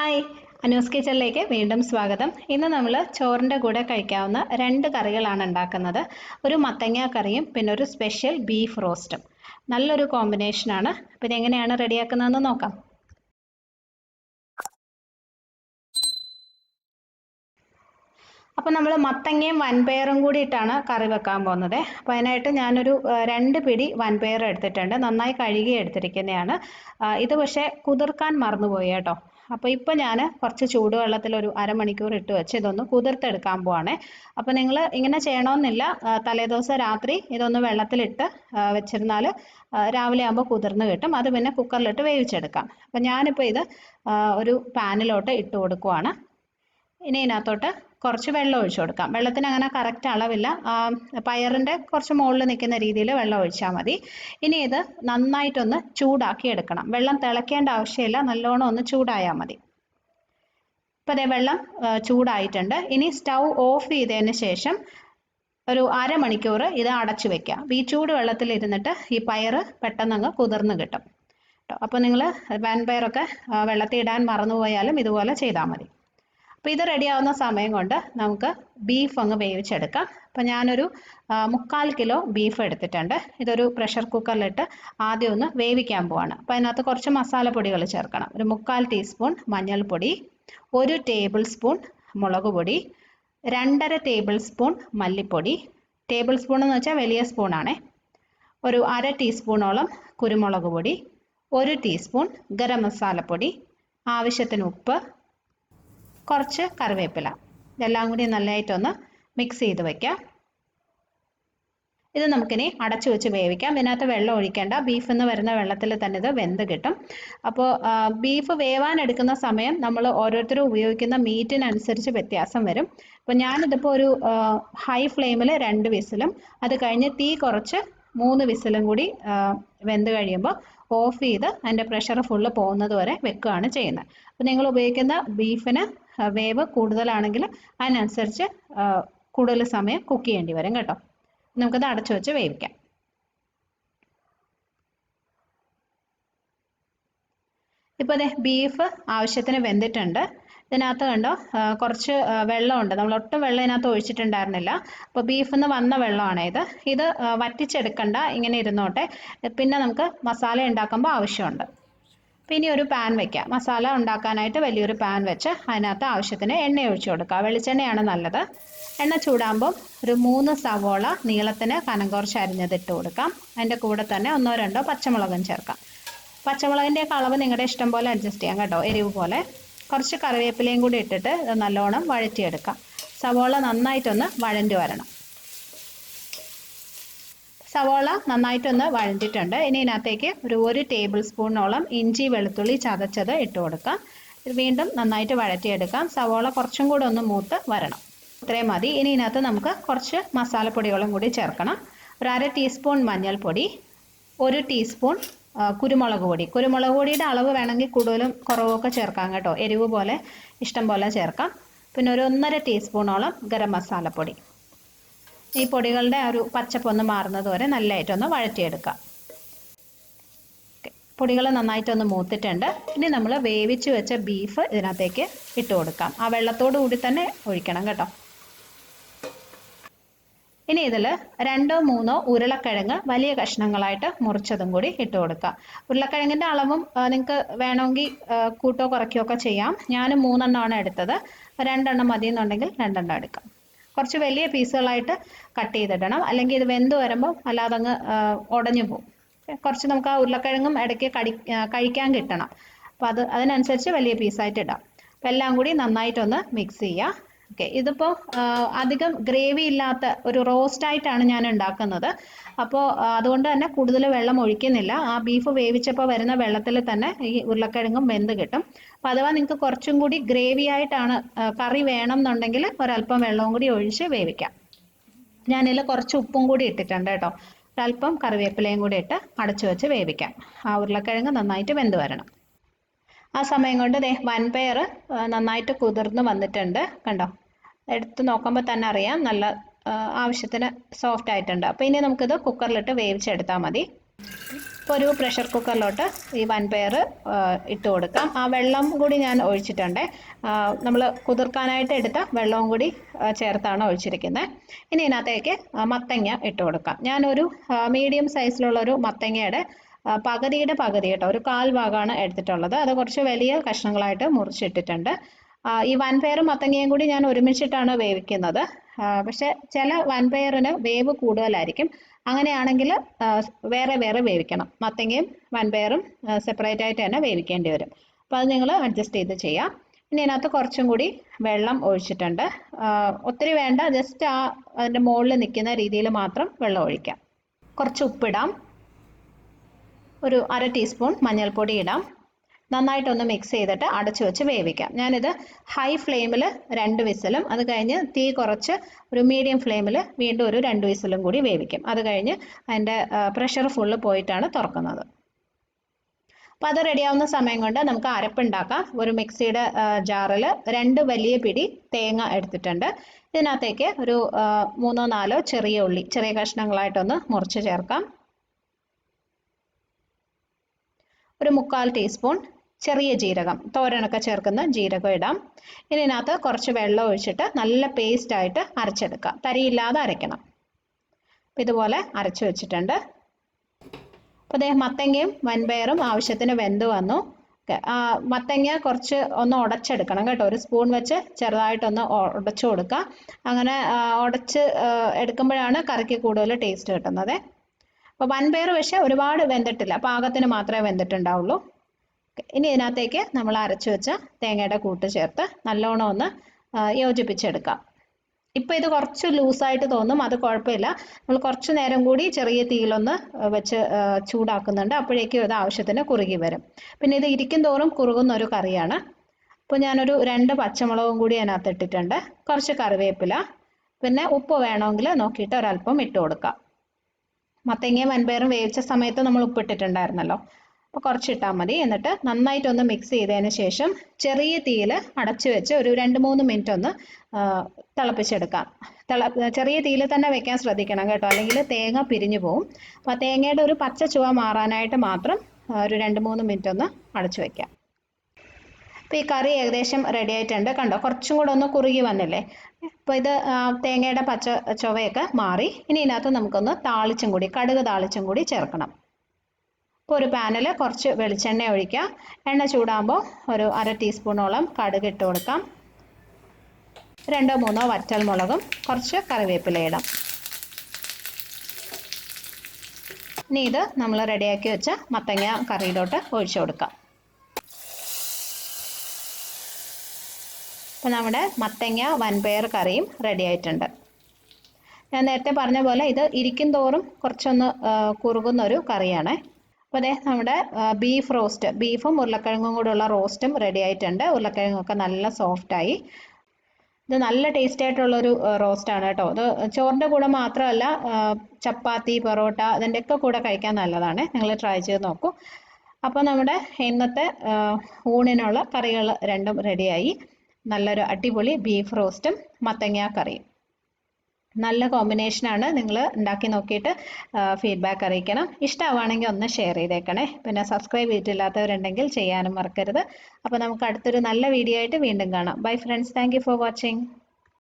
Hi, Anu's കിച്ചണിലേക്ക് വീണ്ടും സ്വാഗതം. ഇന്ന് നമ്മൾ ചോറിൻ്റെ കൂടെ കഴിക്കാവുന്ന 2 കറികളാണ് ഉണ്ടാക്കുന്നത്. ഒരു മത്തങ്ങ കറിയും പിന്നെ ഒരു സ്പെഷ്യൽ ബീഫ് റോസ്റ്റും. നല്ലൊരു കോമ്പിനേഷനാണ്. അപ്പോൾ ഇതെങ്ങനെയാണ് റെഡിയാക്കുന്നതെന്ന് നോക്കാം. അപ്പോൾ നമ്മൾ മത്തങ്ങയും വൻപയറും കൂടിയിട്ടാണ് കറി വെക്കാൻ പോകുന്നത്. അപ്പോൾ അതിനായിട്ട് ഞാനൊരു 2 പിടി വൻപയർ എടുത്തിട്ടുണ്ട്. നന്നായി കഴുകി എടുത്തിരിക്കുന്നതാണ്. ഇത് പക്ഷേ കുതിർക്കാൻ മറന്നുപോയി കേട്ടോ. അപ്പോൾ ഇപ്പോൾ ഞാൻ കുറച്ച് ചൂടുവെള്ളത്തിൽ ഒരു അരമണിക്കൂർ ഇട്ട് വെച്ച് ഇതൊന്ന് കുതിർത്തെടുക്കാൻ പോവാണേ. അപ്പോൾ നിങ്ങൾ ഇങ്ങനെ ചെയ്യണമെന്നില്ല. തലേദിവസം രാത്രി ഇതൊന്ന് വെള്ളത്തിലിട്ട് വെച്ചിരുന്നാൽ രാവിലെ ആകുമ്പോൾ കുതിർന്ന് കിട്ടും. അത് പിന്നെ കുക്കറിലിട്ട് വേവിച്ചെടുക്കാം. അപ്പോൾ ഞാനിപ്പോൾ ഇത് ഒരു പാനിലോട്ട് ഇട്ട് കൊടുക്കുവാണ്. ഇനി ഇതിനകത്തോട്ട് കുറച്ച് വെള്ളം ഒഴിച്ചു കൊടുക്കാം. വെള്ളത്തിന് അങ്ങനെ കറക്റ്റ് അളവില്ല. പയറിൻ്റെ കുറച്ച് മുകളിൽ നിൽക്കുന്ന രീതിയിൽ വെള്ളം ഒഴിച്ചാൽ മതി. ഇനി ഇത് നന്നായിട്ടൊന്ന് ചൂടാക്കി എടുക്കണം. വെള്ളം തിളയ്ക്കേണ്ട ആവശ്യമില്ല, നല്ലോണം ഒന്ന് ചൂടായാൽ മതി. ഇപ്പോൾ അതേ വെള്ളം ചൂടായിട്ടുണ്ട്. ഇനി സ്റ്റൗ ഓഫ് ചെയ്തതിന് ശേഷം ഒരു അരമണിക്കൂർ ഇത് അടച്ചു വെക്കാം. ഈ ചൂട് വെള്ളത്തിൽ ഇരുന്നിട്ട് ഈ പയർ പെട്ടെന്നങ്ങ് കുതിർന്ന് കിട്ടും കേട്ടോ. അപ്പോൾ നിങ്ങൾ വൻപയറൊക്കെ വെള്ളത്തിൽ ഇടാൻ മറന്നുപോയാലും ഇതുപോലെ ചെയ്താൽ മതി. അപ്പോൾ ഇത് റെഡിയാവുന്ന സമയം കൊണ്ട് നമുക്ക് ബീഫ് അങ്ങ് വേവിച്ചെടുക്കാം. അപ്പോൾ ഞാനൊരു 3/4 കിലോ ബീഫ് എടുത്തിട്ടുണ്ട്. ഇതൊരു പ്രഷർ കുക്കറിലിട്ട് ആദ്യം ഒന്ന് വേവിക്കാൻ പോവാണ്. അപ്പോൾ അതിനകത്ത് കുറച്ച് മസാലപ്പൊടികൾ ചേർക്കണം. ഒരു 3/4 ടീസ്പൂൺ മഞ്ഞൾപ്പൊടി, 1 ടേബിൾ സ്പൂൺ മുളക് പൊടി, 2.5 ടേബിൾ സ്പൂൺ മല്ലിപ്പൊടി, ടേബിൾ സ്പൂൺ എന്ന് വെച്ചാൽ വലിയ സ്പൂണാണേ, ഒരു 1/2 ടീസ്പൂണോളം കുരുമുളക് പൊടി, 1 ടീസ്പൂൺ ഗരം മസാലപ്പൊടി, ആവശ്യത്തിന് ഉപ്പ്, കുറച്ച് കറിവേപ്പില. ഇതെല്ലാം കൂടി നല്ലതായിട്ടൊന്ന് മിക്സ് ചെയ്ത് വയ്ക്കാം. ഇത് നമുക്കിനി അടച്ചു വെച്ച് വേവിക്കാം. ഇതിനകത്ത് വെള്ളം ഒഴിക്കേണ്ട. ബീഫിൽ നിന്ന് വരുന്ന വെള്ളത്തിൽ തന്നെ ഇത് വെന്ത് കിട്ടും. അപ്പോൾ ബീഫ് വേവാൻ എടുക്കുന്ന സമയം നമ്മൾ ഓരോരുത്തരും ഉപയോഗിക്കുന്ന മീറ്റിനനുസരിച്ച് വ്യത്യാസം വരും. അപ്പോൾ ഞാനിതിപ്പോൾ ഒരു ഹൈ ഫ്ലെയിമിൽ 2 വിസിലും അത് കഴിഞ്ഞ് തീ കുറച്ച് 3 വിസിലും കൂടി വെന്ത് കഴിയുമ്പോൾ ഓഫ് ചെയ്ത് അതിൻ്റെ പ്രഷർ ഫുള്ള് പോകുന്നത് വരെ വെക്കുകയാണ് ചെയ്യുന്നത്. അപ്പോൾ നിങ്ങൾ ഉപയോഗിക്കുന്ന ബീഫിന് വേവ് കൂടുതലാണെങ്കിൽ അതിനനുസരിച്ച് കൂടുതൽ സമയം കുക്ക് ചെയ്യേണ്ടി വരും കേട്ടോ. നമുക്കത് അടച്ചു വെച്ച് വേവിക്കാം. ഇപ്പോൾ അതെ ബീഫ് ആവശ്യത്തിന് വെന്തിട്ടുണ്ട്. ഇതിനകത്ത് കണ്ടോ കുറച്ച് വെള്ളമുണ്ട്. നമ്മൾ ഒട്ടും വെള്ളം ഇതിനകത്ത് ഒഴിച്ചിട്ടുണ്ടായിരുന്നില്ല. അപ്പോൾ ബീഫിൽ നിന്ന് വന്ന വെള്ളമാണ് ഇത്. ഇത് വറ്റിച്ചെടുക്കണ്ട, ഇങ്ങനെ ഇരുന്നോട്ടെ. പിന്നെ നമുക്ക് മസാല ഉണ്ടാക്കുമ്പോൾ ആവശ്യമുണ്ട്. അപ്പോൾ ഇനി ഒരു പാൻ വയ്ക്കാം. മസാല ഉണ്ടാക്കാനായിട്ട് വലിയൊരു പാൻ വെച്ച് അതിനകത്ത് ആവശ്യത്തിന് എണ്ണ ഒഴിച്ചു കൊടുക്കുക. വെളിച്ചെണ്ണയാണ് നല്ലത്. എണ്ണ ചൂടാകുമ്പോൾ ഒരു 3 സവോള നീളത്തിന് കനം കുറച്ച് അരിഞ്ഞത് ഇട്ട് കൊടുക്കാം. അതിൻ്റെ കൂടെ തന്നെ 1-2 പച്ചമുളകും ചേർക്കാം. പച്ചമുളകിൻ്റെയൊക്കെ അളവ് നിങ്ങളുടെ ഇഷ്ടം പോലെ അഡ്ജസ്റ്റ് ചെയ്യാം കേട്ടോ, എരിവ് പോലെ. കുറച്ച് കറിവേപ്പിലയും കൂടി ഇട്ടിട്ട് ഇത് നല്ലോണം വഴറ്റിയെടുക്കാം. സവോള നന്നായിട്ടൊന്ന് വഴണ്ടി വരണം. സവോള നന്നായിട്ടൊന്ന് വഴണ്ടിട്ടുണ്ട്. ഇനി ഇതിനകത്തേക്ക് ഒരു 1 ടേബിൾ സ്പൂണോളം ഇഞ്ചി വെളുത്തുള്ളി ചതച്ചത് ഇട്ട് കൊടുക്കാം. ഇത് വീണ്ടും നന്നായിട്ട് വഴറ്റിയെടുക്കാം. സവോള കുറച്ചും കൂടെ ഒന്ന് മൂത്ത് വരണം. ഇത്രയും മതി. ഇനി ഇതിനകത്ത് നമുക്ക് കുറച്ച് മസാലപ്പൊടികളും കൂടി ചേർക്കണം. ഒരു 1/2 ടീസ്പൂൺ മഞ്ഞൾപ്പൊടി, 1 ടീസ്പൂൺ കുരുമുളക് പൊടി. കുരുമുളക് പൊടിയുടെ അളവ് വേണമെങ്കിൽ കൂടുതലും കുറവൊക്കെ ചേർക്കാം കേട്ടോ, എരിവ് പോലെ ഇഷ്ടം പോലെ ചേർക്കാം. പിന്നെ ഒരു 1.5 ടീസ്പൂണോളം ഗരം മസാലപ്പൊടി. ഈ പൊടികളുടെ ഒരു പച്ചപ്പൊന്ന് മാറുന്നത് വരെ നല്ലതായിട്ടൊന്ന് വഴറ്റിയെടുക്കാം. പൊടികൾ നന്നായിട്ടൊന്ന് മൂത്തിട്ടുണ്ട്. ഇനി നമ്മൾ വേവിച്ച് വെച്ച ബീഫ് ഇതിനകത്തേക്ക് ഇട്ട് കൊടുക്കാം. ആ വെള്ളത്തോടു കൂടി തന്നെ ഒഴിക്കണം കേട്ടോ. ഇനി ഇതിൽ 2-3 ഉരുളക്കിഴങ്ങ് വലിയ കഷ്ണങ്ങളായിട്ട് മുറിച്ചതും കൂടി ഇട്ട് കൊടുക്കാം. ഉരുളക്കിഴങ്ങിൻ്റെ അളവും നിങ്ങൾക്ക് വേണമെങ്കിൽ കൂട്ടോ കുറയ്ക്കുകയോ ഒക്കെ ചെയ്യാം. ഞാൻ 3 എണ്ണമാണ് എടുത്തത്. 2 എണ്ണം മതി എന്നുണ്ടെങ്കിൽ 2 എണ്ണം എടുക്കാം. കുറച്ച് വലിയ പീസുകളായിട്ട് കട്ട് ചെയ്തിടണം, അല്ലെങ്കിൽ ഇത് വെന്ത് വരുമ്പോൾ അല്ലാതെ അങ്ങ് ഉടഞ്ഞു പോകും. കുറച്ച് നമുക്ക് ആ ഉരുളക്കിഴങ്ങും ഇടയ്ക്ക് കഴിക്കാൻ കിട്ടണം. അപ്പോൾ അതിനനുസരിച്ച് വലിയ പീസായിട്ട് ഇടാം. അപ്പോൾ എല്ലാം കൂടി നന്നായിട്ടൊന്ന് മിക്സ് ചെയ്യുക. ഓക്കെ, ഇതിപ്പോൾ അധികം ഗ്രേവി ഇല്ലാത്ത ഒരു റോസ്റ്റായിട്ടാണ് ഞാൻ ഉണ്ടാക്കുന്നത്. അപ്പോൾ അതുകൊണ്ട് തന്നെ കൂടുതൽ വെള്ളം ഒഴിക്കുന്നില്ല. ആ ബീഫ് വേവിച്ചപ്പോൾ വരുന്ന വെള്ളത്തിൽ തന്നെ ഈ ഉരുളക്കിഴങ്ങും വെന്ത് കിട്ടും. അപ്പോൾ അഥവാ നിങ്ങൾക്ക് കുറച്ചും കൂടി ഗ്രേവി ആയിട്ടാണ് കറി വേണം എന്നുണ്ടെങ്കിൽ ഒരല്പം വെള്ളവും കൂടി ഒഴിച്ച് വേവിക്കാം. ഞാനിതിൽ കുറച്ച് ഉപ്പും കൂടി ഇട്ടിട്ടുണ്ട് കേട്ടോ. ഒരല്പം കറിവേപ്പിലയും കൂടി ഇട്ട് അടച്ചു വെച്ച് വേവിക്കാം. ആ ഉരുളക്കിഴങ്ങ് നന്നായിട്ട് വെന്ത് വരണം. ആ സമയം കൊണ്ട് വൻപയർ നന്നായിട്ട് കുതിർന്ന് വന്നിട്ടുണ്ട് കണ്ടോ. എടുത്ത് നോക്കുമ്പോൾ തന്നെ അറിയാം നല്ല ആവശ്യത്തിന് സോഫ്റ്റ് ആയിട്ടുണ്ട്. അപ്പോൾ ഇനി നമുക്കിത് കുക്കറിലിട്ട് വേവിച്ചെടുത്താൽ മതി. ഒരു പ്രഷർ കുക്കറിലോട്ട് ഈ വൻപയർ ഇട്ട് കൊടുക്കാം. ആ വെള്ളം കൂടി ഞാൻ ഒഴിച്ചിട്ടുണ്ട്. നമ്മൾ കുതിർക്കാനായിട്ട് എടുത്ത വെള്ളവും കൂടി ചേർത്താണ് ഒഴിച്ചിരിക്കുന്നത്. ഇനി ഇതിനകത്തേക്ക് മത്തങ്ങ ഇട്ട് കൊടുക്കാം. ഞാനൊരു മീഡിയം സൈസിലുള്ളൊരു മത്തങ്ങയുടെ പകുതിയുടെ പകുതി കേട്ടോ, ഒരു കാൽ ഭാഗമാണ് എടുത്തിട്ടുള്ളത്. അത് കുറച്ച് വലിയ കഷ്ണങ്ങളായിട്ട് മുറിച്ചിട്ടിട്ടുണ്ട്. ഈ വൻപയറും മത്തങ്ങയും കൂടി ഞാൻ ഒരുമിച്ചിട്ടാണ് വേവിക്കുന്നത്. പക്ഷെ ചില വൻപയറിന് വേവ് കൂടുതലായിരിക്കും. അങ്ങനെയാണെങ്കിൽ വേറെ വേറെ വേവിക്കണം. മത്തങ്ങയും വൻപയറും സെപ്പറേറ്റ് ആയിട്ട് തന്നെ വേവിക്കേണ്ടി വരും. അപ്പോൾ അത് നിങ്ങൾ അഡ്ജസ്റ്റ് ചെയ്ത് ചെയ്യാം. ഇനി ഇതിനകത്ത് കുറച്ചും കൂടി വെള്ളം ഒഴിച്ചിട്ടുണ്ട്. ഒത്തിരി വേണ്ട, ജസ്റ്റ് അതിൻ്റെ മുകളിൽ നിൽക്കുന്ന രീതിയിൽ മാത്രം വെള്ളം ഒഴിക്കാം. കുറച്ച് ഉപ്പിടാം, ഒരു 1/2 ടീസ്പൂൺ മഞ്ഞൾപ്പൊടി ഇടാം. നന്നായിട്ടൊന്ന് മിക്സ് ചെയ്തിട്ട് അടച്ചു വെച്ച് വേവിക്കാം. ഞാനിത് ഹൈ ഫ്ലെയിമിൽ 2 വിസിലും അത് കഴിഞ്ഞ് തീ കുറച്ച് ഒരു മീഡിയം ഫ്ലെയിമിൽ വീണ്ടും ഒരു 2 വിസിലും കൂടി വേവിക്കും. അത് കഴിഞ്ഞ് അതിൻ്റെ പ്രഷർ ഫുള്ള് പോയിട്ടാണ് തുറക്കുന്നത്. അപ്പോൾ അത് റെഡിയാവുന്ന സമയം കൊണ്ട് നമുക്ക് അരപ്പുണ്ടാക്കാം. ഒരു മിക്സിയുടെ ജാറിൽ 2 വലിയ പിടി തേങ്ങ എടുത്തിട്ടുണ്ട്. ഇതിനകത്തേക്ക് ഒരു 3-4 ചെറിയ ഉള്ളി ചെറിയ കഷ്ണങ്ങളായിട്ടൊന്ന് മുറിച്ച് ചേർക്കാം. ഒരു 1/4 ടീസ്പൂൺ ചെറിയ ജീരകം, തോരനൊക്കെ ചേർക്കുന്ന ജീരകം ഇടാം. ഇനി ഇതിനകത്ത് കുറച്ച് വെള്ളം ഒഴിച്ചിട്ട് നല്ല പേസ്റ്റ് ആയിട്ട് അരച്ചെടുക്കാം. തരിയില്ലാതെ അരയ്ക്കണം. അപ്പോൾ ഇതുപോലെ അരച്ചു വെച്ചിട്ടുണ്ട്. അപ്പോൾ മത്തങ്ങയും വൻപയറും ആവശ്യത്തിന് വെന്ത് വന്നു. മത്തങ്ങ കുറച്ച് ഒന്ന് ഉടച്ചെടുക്കണം കേട്ടോ. ഒരു സ്പൂൺ വെച്ച് ചെറുതായിട്ടൊന്ന് ഉടച്ചു കൊടുക്കുക. അങ്ങനെ ഉടച്ച് എടുക്കുമ്പോഴാണ് കറിക്ക് കൂടുതൽ ടേസ്റ്റ് കിട്ടുന്നത്. അപ്പോൾ വൻപയർ പക്ഷേ ഒരുപാട് വെന്തിട്ടില്ല, പാകത്തിന് മാത്രമേ വെന്തിട്ടുണ്ടാവുള്ളൂ. ഇനി ഇതിനകത്തേക്ക് നമ്മൾ അരച്ചു വെച്ച തേങ്ങയുടെ കൂട്ട് ചേർത്ത് നല്ലോണം ഒന്ന് യോജിപ്പിച്ചെടുക്കാം. ഇപ്പോൾ ഇത് കുറച്ച് ലൂസായിട്ട് തോന്നും, അത് കുഴപ്പമില്ല. നമ്മൾ കുറച്ച് നേരം കൂടി ചെറിയ തീയിലൊന്ന് വെച്ച് ചൂടാക്കുന്നുണ്ട്. അപ്പോഴേക്കും ഇത് ആവശ്യത്തിന് കുറുകി വരും. പിന്നെ ഇത് ഇരിക്കും തോറും കുറുകുന്ന ഒരു കറിയാണ്. അപ്പോൾ ഞാനൊരു 2 പച്ചമുളകും കൂടി അതിനകത്ത് ഇട്ടിട്ടുണ്ട്. കുറച്ച് കറിവേപ്പില, പിന്നെ ഉപ്പ് വേണമെങ്കിൽ നോക്കിയിട്ട് ഒരല്പം ഇട്ട് കൊടുക്കാം. മത്തങ്ങയും വൻപയറും വേവിച്ച സമയത്ത് നമ്മൾ ഉപ്പിട്ടിട്ടുണ്ടായിരുന്നല്ലോ, അപ്പോൾ കുറച്ചിട്ടാൽ മതി. എന്നിട്ട് നന്നായിട്ടൊന്ന് മിക്സ് ചെയ്തതിന് ശേഷം ചെറിയ തീയിൽ അടച്ചു വെച്ച് ഒരു 2-3 മിനിറ്റ് ഒന്ന് തിളപ്പിച്ചെടുക്കാം. ചെറിയ തീയിൽ തന്നെ വെക്കാൻ ശ്രദ്ധിക്കണം കേട്ടോ, അല്ലെങ്കിൽ തേങ്ങ പിരിഞ്ഞു പോകും. അപ്പോൾ തേങ്ങയുടെ ഒരു പച്ച ചുവ മാറാനായിട്ട് മാത്രം ഒരു 2-3 മിനിറ്റ് ഒന്ന് അടച്ചു വെക്കാം. അപ്പോൾ ഈ കറി ഏകദേശം റെഡി ആയിട്ടുണ്ട്. കണ്ടോ, കുറച്ചും കൂടെ ഒന്ന് കുറുകി വന്നില്ലേ. അപ്പോൾ ഇത് തേങ്ങയുടെ പച്ച ചുവയൊക്കെ മാറി. ഇനി ഇതിനകത്ത് നമുക്കൊന്ന് താളിച്ചും കൂടി, കടുക് താളിച്ചും കൂടി ചേർക്കണം. അപ്പോൾ ഒരു പാനിൽ കുറച്ച് വെളിച്ചെണ്ണ ഒഴിക്കുക. എണ്ണ ചൂടാകുമ്പോൾ ഒരു 1/2 ടീസ്പൂണോളം കടുക് ഇട്ട് കൊടുക്കാം. 2-3 വറ്റൽ മുളകും കുറച്ച് കറിവേപ്പില ഇടാം. ഇനി ഇത് നമ്മൾ റെഡിയാക്കി വെച്ച മത്തങ്ങ കറിയിലോട്ട് ഒഴിച്ചു കൊടുക്കാം. അപ്പോൾ നമ്മുടെ മത്തങ്ങ വൻപയർ കറിയും റെഡി ആയിട്ടുണ്ട്. ഞാൻ നേരത്തെ പറഞ്ഞ പോലെ ഇത് ഇരിക്കും തോറും കുറച്ചൊന്ന് കുറുകുന്ന ഒരു കറിയാണ്. അപ്പോൾ നമ്മുടെ ബീഫ് റോസ്റ്റ്, ബീഫും ഉരുളക്കിഴങ്ങും കൂടെയുള്ള റോസ്റ്റും റെഡി ആയിട്ടുണ്ട്. ഉരുളക്കിഴങ്ങൊക്കെ നല്ല സോഫ്റ്റായി. ഇത് നല്ല ടേസ്റ്റ് ആയിട്ടുള്ളൊരു റോസ്റ്റാണ് കേട്ടോ. ഇത് ചോറിൻ്റെ കൂടെ മാത്രമല്ല, ചപ്പാത്തി, പൊറോട്ട ഇതിൻ്റെയൊക്കെ കൂടെ കഴിക്കാൻ നല്ലതാണ്. നിങ്ങൾ ട്രൈ ചെയ്ത് നോക്കൂ. അപ്പോൾ നമ്മുടെ ഇന്നത്തെ ഊണിനുള്ള കറികൾ രണ്ടും റെഡിയായി. നല്ലൊരു അടിപൊളി ബീഫ് റോസ്റ്റും മത്തങ്ങ കറിയും. നല്ല കോമ്പിനേഷനാണ്. നിങ്ങൾ ഉണ്ടാക്കി നോക്കിയിട്ട് ഫീഡ്ബാക്ക് അറിയിക്കണം. ഇഷ്ടമാവുകയാണെങ്കിൽ ഒന്ന് ഷെയർ ചെയ്തേക്കണേ. പിന്നെ സബ്സ്ക്രൈബ് ചെയ്തിട്ടില്ലാത്തവരുണ്ടെങ്കിൽ ചെയ്യാനും മറക്കരുത്. അപ്പോൾ നമുക്ക് അടുത്തൊരു നല്ല വീഡിയോ ആയിട്ട് വീണ്ടും കാണാം. Bye friends, thank you for watching.